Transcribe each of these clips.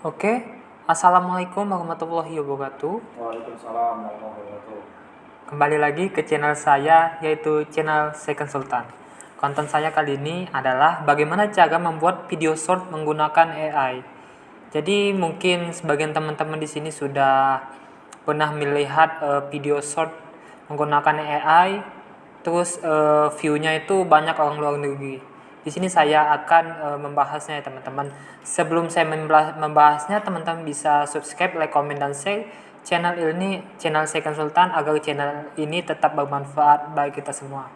Oke, Assalamualaikum warahmatullahi wabarakatuh. Waalaikumsalam warahmatullahi wabarakatuh. Kembali lagi ke channel saya, yaitu channel Saya Konsultan. Konten saya kali ini adalah bagaimana cara membuat video short menggunakan AI. Jadi mungkin sebagian teman-teman di sini sudah pernah melihat video short menggunakan AI, terus view-nya itu banyak orang luar negeri. Di sini saya akan membahasnya ya teman-teman. Sebelum saya membahasnya, teman-teman bisa subscribe, like, komen, dan share channel ini, channel Saya Konsultan, agar channel ini tetap bermanfaat bagi kita semua.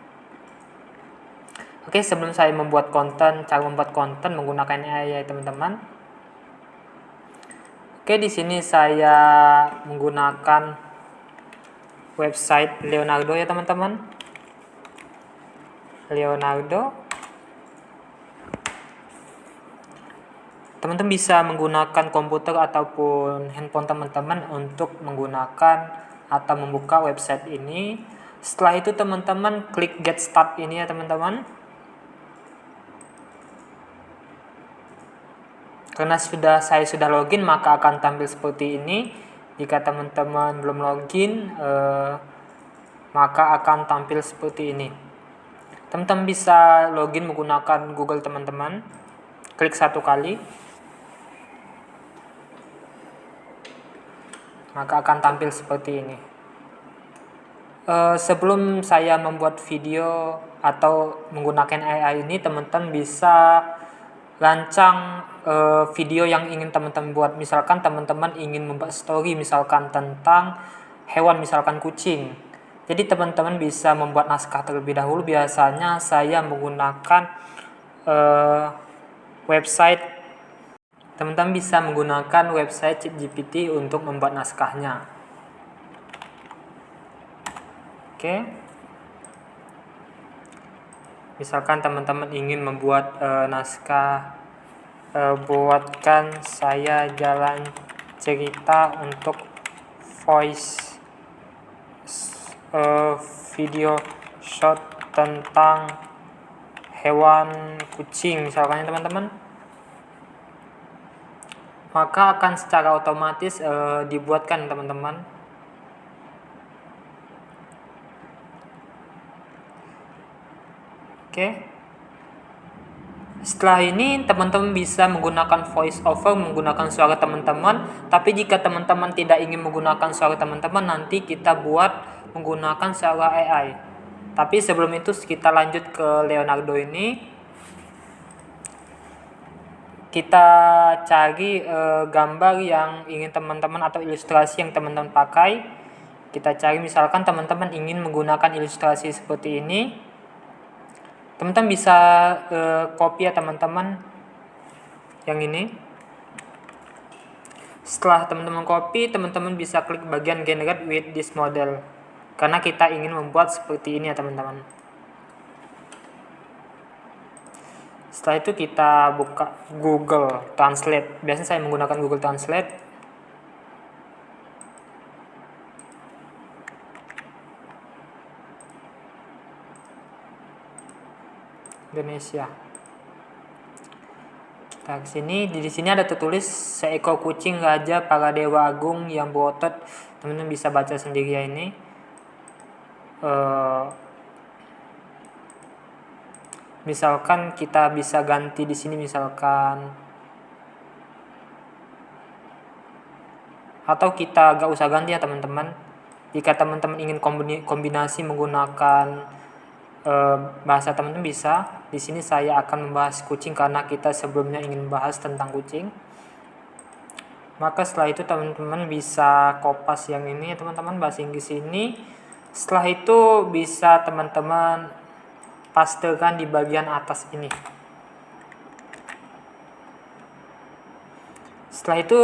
Oke, sebelum saya cara membuat konten menggunakan AI ya teman-teman. Oke, di sini saya menggunakan website Leonardo ya teman-teman. Leonardo. Teman-teman bisa menggunakan komputer ataupun handphone teman-teman untuk menggunakan atau membuka website ini. Setelah itu teman-teman klik get start ini ya teman-teman. Karena saya sudah login, maka akan tampil seperti ini. Jika teman-teman belum login, maka akan tampil seperti ini. Teman-teman bisa login menggunakan Google teman-teman. Klik satu kali, maka akan tampil seperti ini. Sebelum saya membuat video atau menggunakan AI ini, teman-teman bisa rancang video yang ingin teman-teman buat. Misalkan teman-teman ingin membuat story misalkan tentang hewan, misalkan kucing. Jadi teman-teman bisa membuat naskah terlebih dahulu. Biasanya saya menggunakan website. Teman-teman bisa menggunakan website ChatGPT untuk membuat naskahnya. Oke. Misalkan teman-teman ingin membuat naskah, buatkan saya jalan cerita untuk voice video short tentang hewan kucing misalkan ya teman-teman, maka akan secara otomatis dibuatkan teman-teman. Oke. Setelah ini teman-teman bisa menggunakan voice over, menggunakan suara teman-teman. Tapi jika teman-teman tidak ingin menggunakan suara teman-teman, nanti kita buat menggunakan suara AI. Tapi sebelum itu kita lanjut ke Leonardo ini. Kita cari gambar yang ingin teman-teman atau ilustrasi yang teman-teman pakai. Kita cari, misalkan teman-teman ingin menggunakan ilustrasi seperti ini. Teman-teman bisa copy ya teman-teman yang ini. Setelah teman-teman copy, teman-teman bisa klik bagian generate with this model, karena kita ingin membuat seperti ini ya teman-teman. Setelah itu kita buka Google Translate. Biasanya saya menggunakan Google Translate. Indonesia. Kita ke sini, di sini ada tertulis seekor kucing raja para dewa agung yang berotot. Teman-teman bisa baca sendiri ya ini. Misalkan kita bisa ganti di sini misalkan, atau kita gak usah ganti ya teman-teman. Jika teman-teman ingin kombinasi menggunakan bahasa teman-teman bisa. Di sini saya akan membahas kucing karena kita sebelumnya ingin membahas tentang kucing. Maka setelah itu teman-teman bisa kopas yang ini teman-teman, bahasa Inggris ini. Setelah itu bisa teman-teman pastekan di bagian atas ini. Setelah itu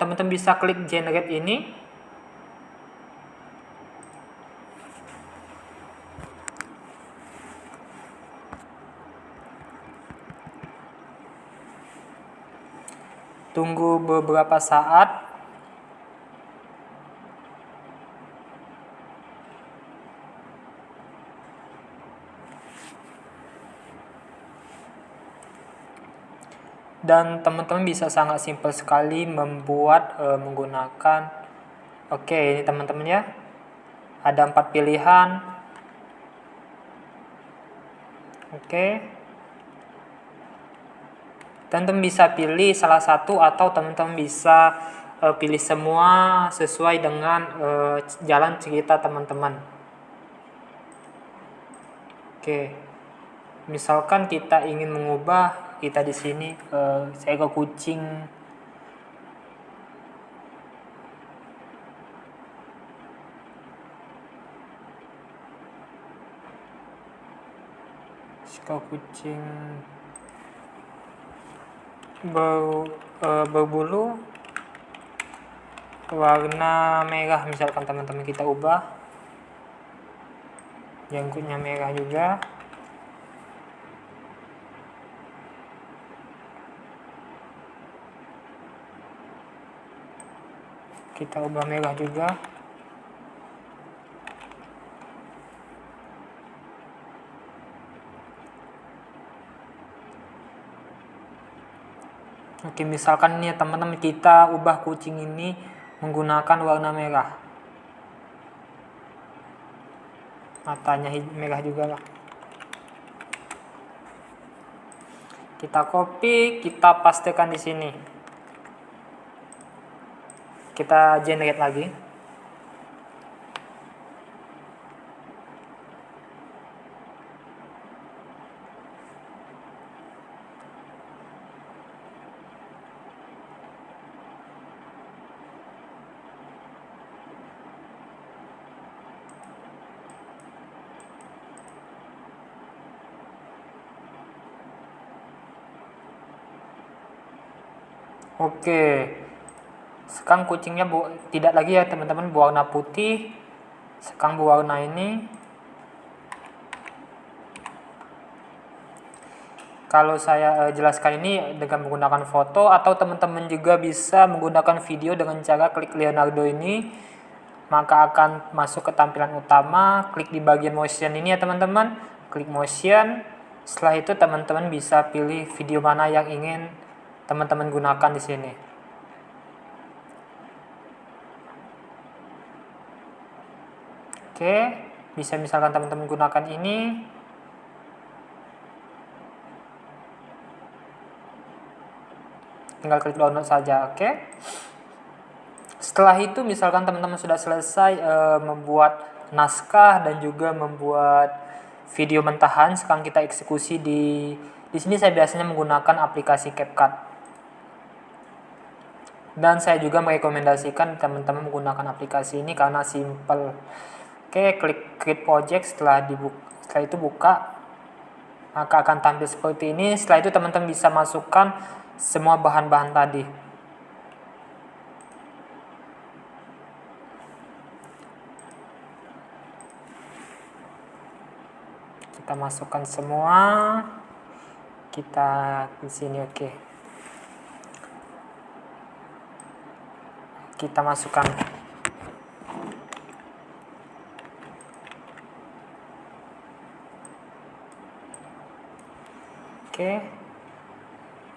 teman-teman bisa klik generate ini. Tunggu beberapa saat. dan teman-teman bisa sangat simpel sekali membuat menggunakan. Oke, ini teman-teman ya, ada 4 pilihan. Oke, teman-teman bisa pilih salah satu atau teman-teman bisa pilih semua sesuai dengan jalan cerita teman-teman. Oke, misalkan kita ingin mengubah, kita di sini seekor kucing. Seekor kucing berbulu warna merah, misalkan teman-teman kita ubah, janggutnya merah juga. Kita ubah merah juga. Oke, misalkan nih teman-teman kita ubah kucing ini menggunakan warna merah. Matanya merah juga lah. Kita copy, kita pastekan di sini. Kita generate lagi. Oke, sekarang kucingnya tidak lagi ya teman-teman berwarna putih, sekarang berwarna ini. Kalau saya jelaskan ini dengan menggunakan foto, atau teman-teman juga bisa menggunakan video dengan cara klik Leonardo ini, maka akan masuk ke tampilan utama. Klik di bagian motion ini ya teman-teman, klik motion. Setelah itu teman-teman bisa pilih video mana yang ingin teman-teman gunakan di sini. Oke, bisa misalkan teman-teman gunakan ini. Tinggal klik download saja, oke. Setelah itu misalkan teman-teman sudah selesai membuat naskah dan juga membuat video mentahan, sekarang kita eksekusi di sini. Saya biasanya menggunakan aplikasi CapCut. Dan saya juga merekomendasikan teman-teman menggunakan aplikasi ini karena simple. Oke, klik create project, setelah itu buka, maka akan tampil seperti ini. Setelah itu teman-teman bisa masukkan semua bahan-bahan tadi. Kita masukkan semua. Kita di sini, oke. Kita masukkan. Oke.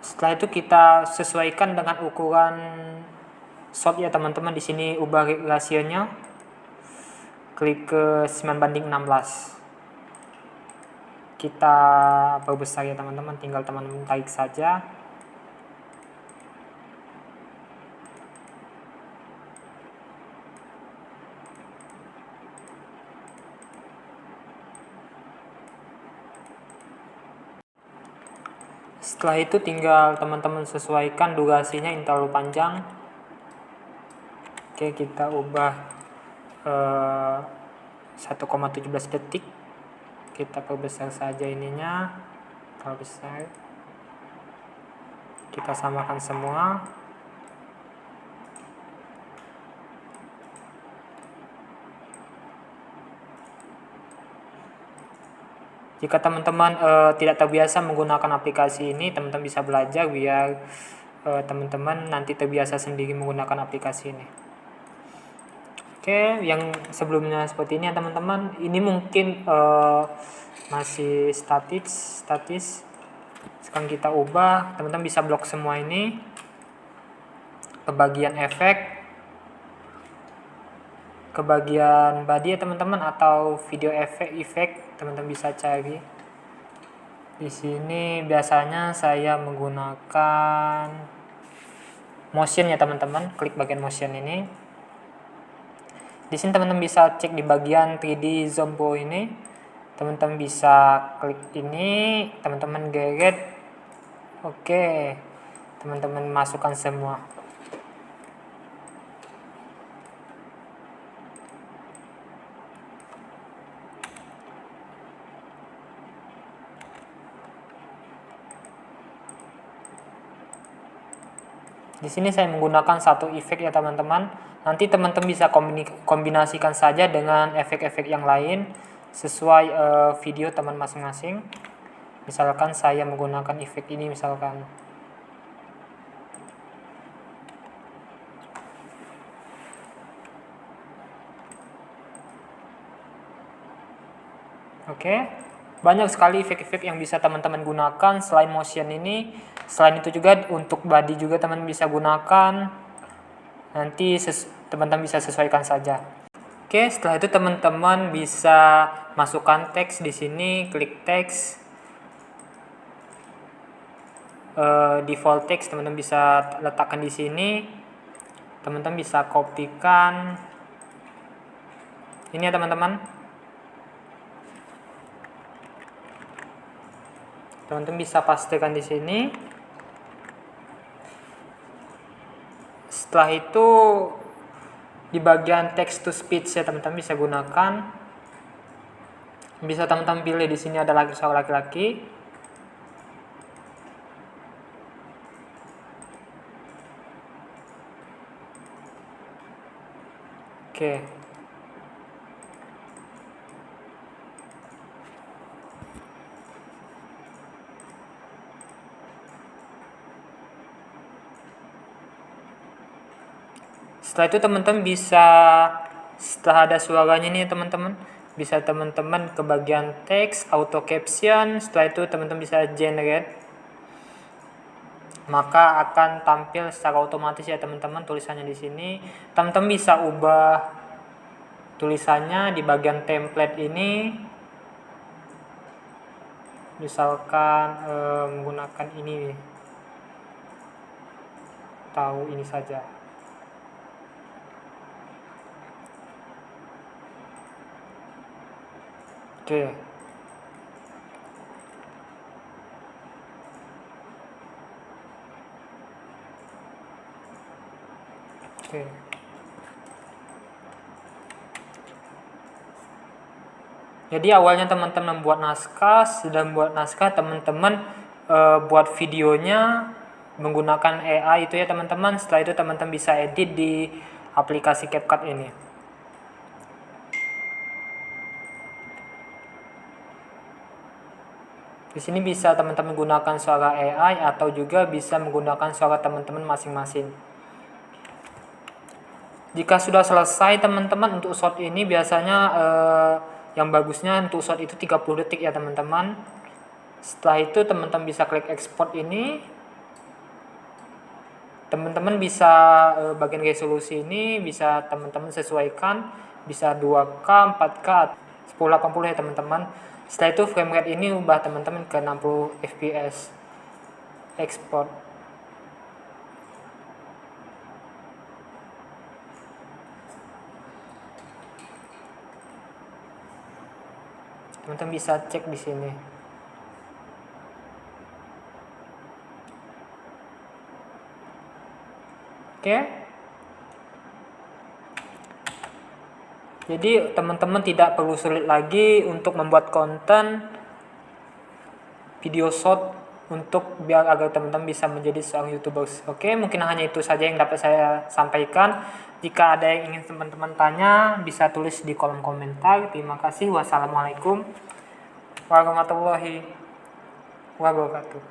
Setelah itu kita sesuaikan dengan ukuran shot ya teman-teman. Di sini ubah rasionya. Klik ke 9:16. Kita perbesar ya teman-teman, tinggal teman-teman tarik saja. Setelah itu tinggal teman-teman sesuaikan durasinya, yang terlalu panjang. Oke, kita ubah 1,17 detik. Kita perbesar saja ininya, terlalu besar. Kita samakan semua. Jika teman-teman tidak terbiasa menggunakan aplikasi ini, teman-teman bisa belajar biar teman-teman nanti terbiasa sendiri menggunakan aplikasi ini. Oke, yang sebelumnya seperti ini ya teman-teman. Ini mungkin masih statis. Sekarang kita ubah, teman-teman bisa blok semua ini ke bagian efek, ke bagian body ya teman-teman, atau video efek teman-teman bisa cari. Di sini biasanya saya menggunakan motion ya teman-teman, klik bagian motion ini. Di sini teman-teman bisa cek di bagian 3D zoom pro ini. Teman-teman bisa klik ini, teman-teman geret. Oke. Teman-teman masukkan semua. Di sini saya menggunakan satu efek ya teman-teman. Nanti teman-teman bisa kombinasikan saja dengan efek-efek yang lain sesuai video teman masing-masing. Misalkan saya menggunakan efek ini misalkan. Oke. Banyak sekali efek-efek yang bisa teman-teman gunakan selain motion ini. Selain itu juga untuk body juga teman bisa gunakan. Nanti teman-teman bisa sesuaikan saja. Oke, setelah itu teman-teman bisa masukkan teks di sini, klik teks. Default text teman-teman bisa letakkan di sini. Teman-teman bisa kopikan. Ini ya teman-teman. Teman-teman bisa pastikan di sini. Setelah itu di bagian text to speech ya teman-teman bisa gunakan. Bisa teman-teman pilih di sini ada laki-laki. Oke. Setelah itu teman-teman bisa, setelah ada suaranya nih teman-teman, bisa teman-teman ke bagian teks, auto caption. Setelah itu teman-teman bisa generate, maka akan tampil secara otomatis ya teman-teman tulisannya di sini. Teman-teman bisa ubah tulisannya di bagian template ini. Misalkan menggunakan ini, tahu ini saja. Oke. Oke. Jadi awalnya teman-teman membuat naskah, sudah membuat naskah teman-teman buat videonya menggunakan AI itu ya teman-teman. Setelah itu teman-teman bisa edit di aplikasi CapCut ini. Di sini bisa teman-teman gunakan suara AI atau juga bisa menggunakan suara teman-teman masing-masing. Jika sudah selesai teman-teman untuk shot ini biasanya yang bagusnya untuk shot itu 30 detik ya teman-teman. Setelah itu teman-teman bisa klik export ini. Teman-teman bisa bagian resolusi ini bisa teman-teman sesuaikan, bisa 2K, 4K, 1080 ya teman-teman. Setelah itu frame rate ini ubah teman-teman ke 60 fps. Export. Teman-teman bisa cek di sini. Oke. Jadi teman-teman tidak perlu sulit lagi untuk membuat konten video short untuk biar agar teman-teman bisa menjadi seorang YouTuber. Oke, mungkin hanya itu saja yang dapat saya sampaikan. Jika ada yang ingin teman-teman tanya, bisa tulis di kolom komentar. Terima kasih. Wassalamualaikum warahmatullahi wabarakatuh.